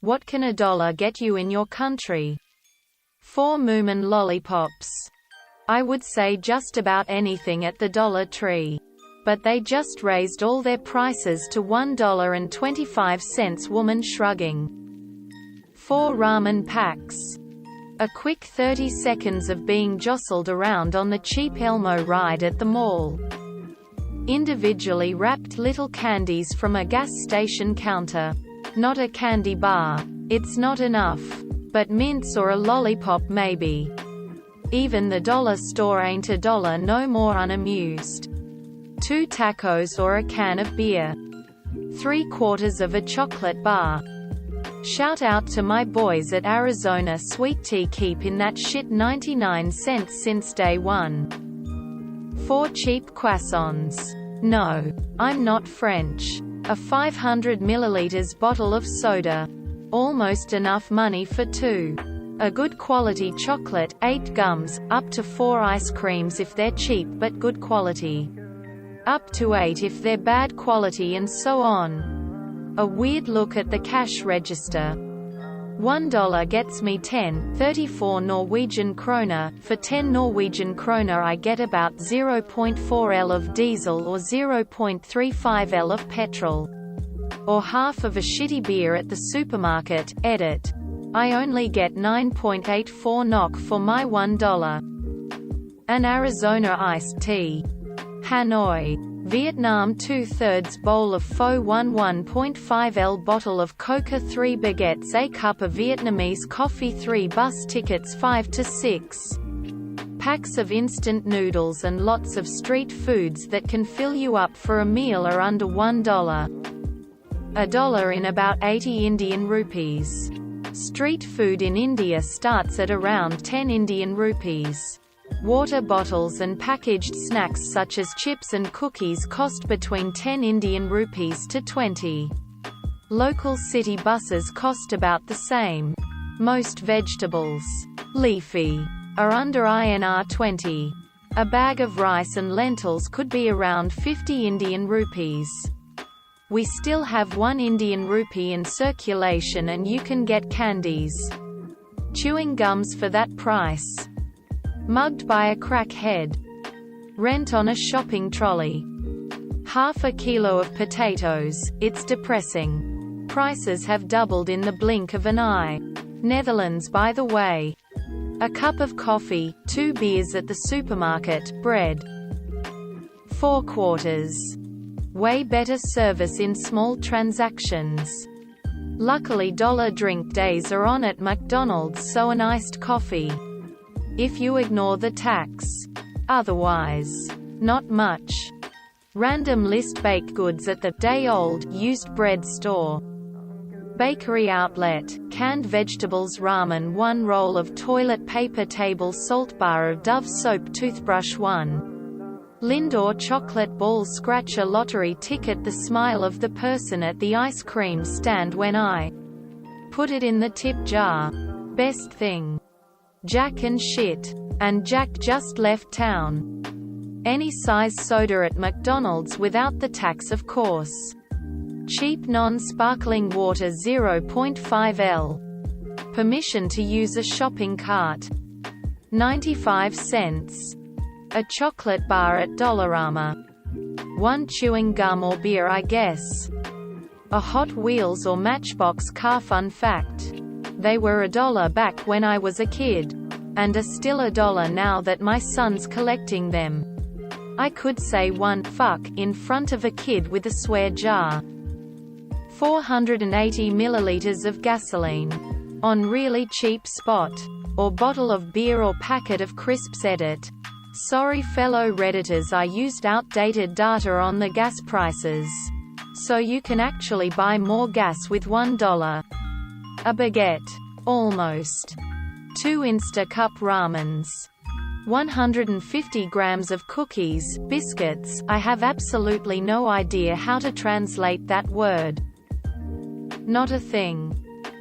What can $1 get you in your country? 4 Moomin lollipops. I would say just about anything at the Dollar Tree. But they just raised all their prices to $1.25. Woman shrugging. 4 ramen packs. A quick 30 seconds of being jostled around on the cheap Elmo ride at the mall. Individually wrapped little candies from a gas station counter. Not a candy bar. It's not enough. But mints or a lollipop maybe. Even the dollar store ain't $1 no more. Unamused. 2 tacos or a can of beer. 3/4 of a chocolate bar. Shout out to my boys at Arizona Sweet Tea, keeping that shit 99 cents since day one. 4 cheap croissants. No, I'm not French. A 500 milliliters bottle of soda. Almost enough money for 2. A good quality chocolate, 8 gums, up to 4 ice creams if they're cheap but good quality. Up to 8 if they're bad quality, and so on. A weird look at the cash register. $1 gets me 10.34 Norwegian kroner. For 10 Norwegian kroner I get about 0.4 L of diesel or 0.35 L of petrol. Or half of a shitty beer at the supermarket. Edit. I only get 9.84 NOK for my $1. An Arizona iced tea. Hanoi, Vietnam 2/3 bowl of pho 1.5 L bottle of coca 3 baguettes a cup of Vietnamese coffee 3 bus tickets 5 to 6. Packs of instant noodles and lots of street foods that can fill you up for a meal are under $1. $1 in about 80 Indian rupees. Street food in India starts at around 10 Indian rupees. Water bottles and packaged snacks such as chips and cookies cost between 10 Indian rupees to 20. Local city buses cost about the same. Most vegetables, leafy, are under INR 20. A bag of rice and lentils could be around 50 Indian rupees. We still have 1 Indian rupee in circulation, and you can get candies. Chewing gums for that price. Mugged by a crackhead. Rent on a shopping trolley. Half a kilo of potatoes. It's depressing. Prices have doubled in the blink of an eye. Netherlands, by the way. A cup of coffee, 2 beers at the supermarket, bread. 4/4. Way better service in small transactions. Luckily dollar drink days are on at McDonald's, so an iced coffee. If you ignore the tax. Otherwise, not much. Random list baked goods at the day-old used bread store. Bakery outlet, canned vegetables, ramen, 1 roll of toilet paper, table salt bar of Dove soap, toothbrush 1. Lindor chocolate ball, scratcher lottery ticket, the smile of the person at the ice cream stand when I put it in the tip jar. Best thing. Jack and shit. And Jack just left town. Any size soda at McDonald's without the tax, of course. Cheap non-sparkling water 0.5 L. Permission to use a shopping cart. 95 cents. A chocolate bar at Dollarama. 1 chewing gum or beer, I guess. A Hot Wheels or Matchbox car. Fun fact. They were $1 back when I was a kid. And are still $1 now that my son's collecting them. I could say one fuck in front of a kid with a swear jar. 480 milliliters of gasoline. On really cheap spot. Or bottle of beer or packet of crisps. Edit. Sorry fellow Redditors, I used outdated data on the gas prices. So you can actually buy more gas with $1. A baguette. Almost. 2 Instacup ramens. 150 grams of cookies, biscuits. I have absolutely no idea how to translate that word. Not a thing.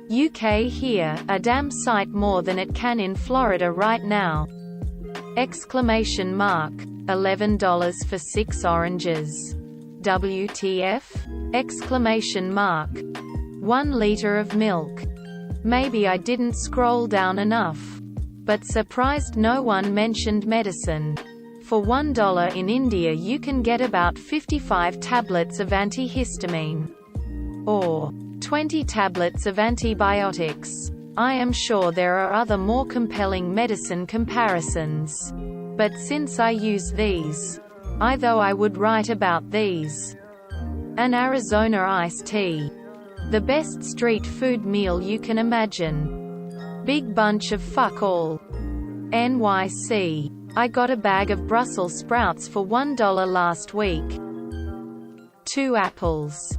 UK here, a damn sight more than it can in Florida right now. Exclamation mark. $11 for 6 oranges. WTF? Exclamation mark. 1 liter of milk. Maybe I didn't scroll down enough. But surprised no one mentioned medicine. For $1 in India you can get about 55 tablets of antihistamine. Or 20 tablets of antibiotics. I am sure there are other more compelling medicine comparisons. But since I use these, though I would write about these. An Arizona iced tea. The best street food meal you can imagine. Big bunch of fuck all. NYC. I got a bag of Brussels sprouts for $1 last week. 2 apples.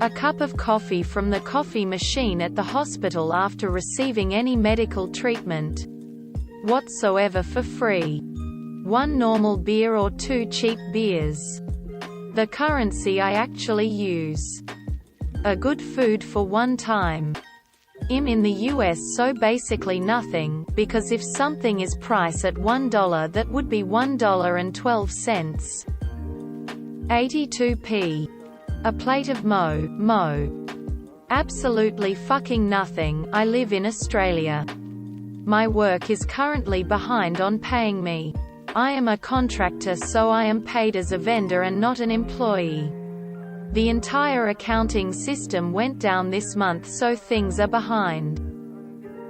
A cup of coffee from the coffee machine at the hospital after receiving any medical treatment whatsoever for free. 1 normal beer or 2 cheap beers. The currency I actually use. A good food for one time. I'm in the US, so basically nothing, because if something is priced at $1 that would be $1.12. 82p. A plate of mo. Absolutely fucking nothing. I live in Australia. My work is currently behind on paying me. I am a contractor, so I am paid as a vendor and not an employee. The entire accounting system went down this month, so things are behind.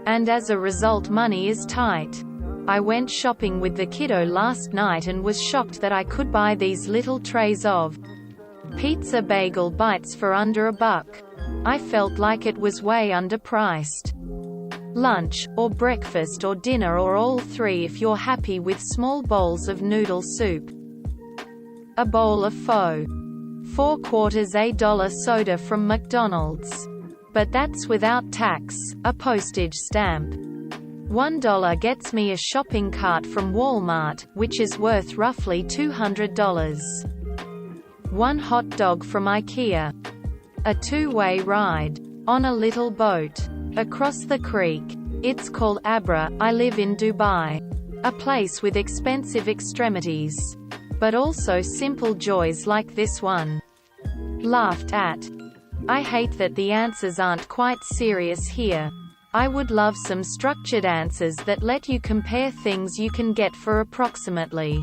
And as a result money is tight. I went shopping with the kiddo last night and was shocked that I could buy these little trays of pizza bagel bites for under $1. I felt like it was way underpriced. Lunch, or breakfast or dinner or all three if you're happy with small bowls of noodle soup. A bowl of pho. 4/4 $1 soda from McDonald's. But that's without tax, a postage stamp. $1 gets me a shopping cart from Walmart, which is worth roughly $200. 1 hot dog from IKEA. A 2-way ride. On a little boat. Across the creek. It's called Abra. I live in Dubai. A place with expensive extremities. But also simple joys like this one. Laughed at. I hate that the answers aren't quite serious here. I would love some structured answers that let you compare things you can get for approximately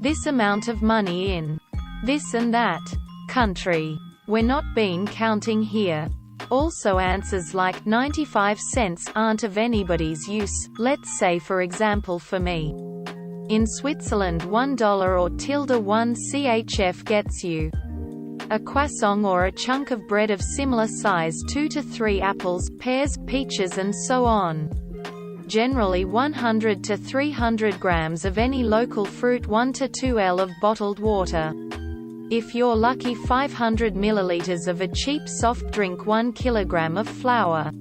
this amount of money in this and that country. We're not bean counting here. Also answers like 95 cents aren't of anybody's use, let's say for example for me. In Switzerland $1 or -1 CHF gets you a croissant or a chunk of bread of similar size, 2 to 3 apples, pears, peaches and so on. Generally 100 to 300 grams of any local fruit, 1 to 2 L of bottled water. If you're lucky 500 milliliters of a cheap soft drink, 1 kilogram of flour,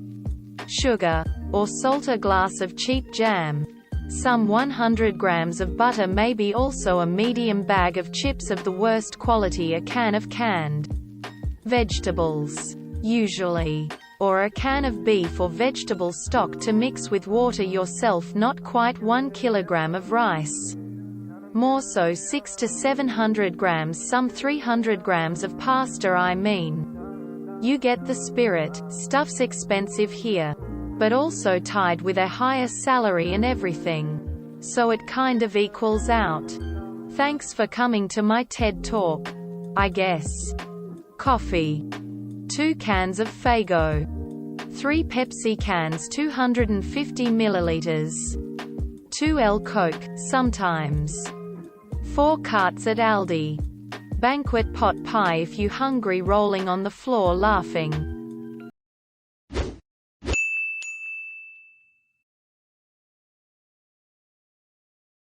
sugar, or salt, a glass of cheap jam, some 100 grams of butter, maybe also a medium bag of chips of the worst quality, a can of canned vegetables, usually, or a can of beef or vegetable stock to mix with water yourself, not quite 1 kilogram of rice. More so 600 to 700 grams, some 300 grams of pasta. I mean, you get the spirit. Stuff's expensive here, but also tied with a higher salary and everything. So it kind of equals out. Thanks for coming to my TED Talk, I guess. Coffee. 2 cans of Faygo. 3 Pepsi cans, 250 milliliters. 2 L Coke, sometimes. 4 carts at Aldi. Banquet pot pie if you hungry, rolling on the floor laughing.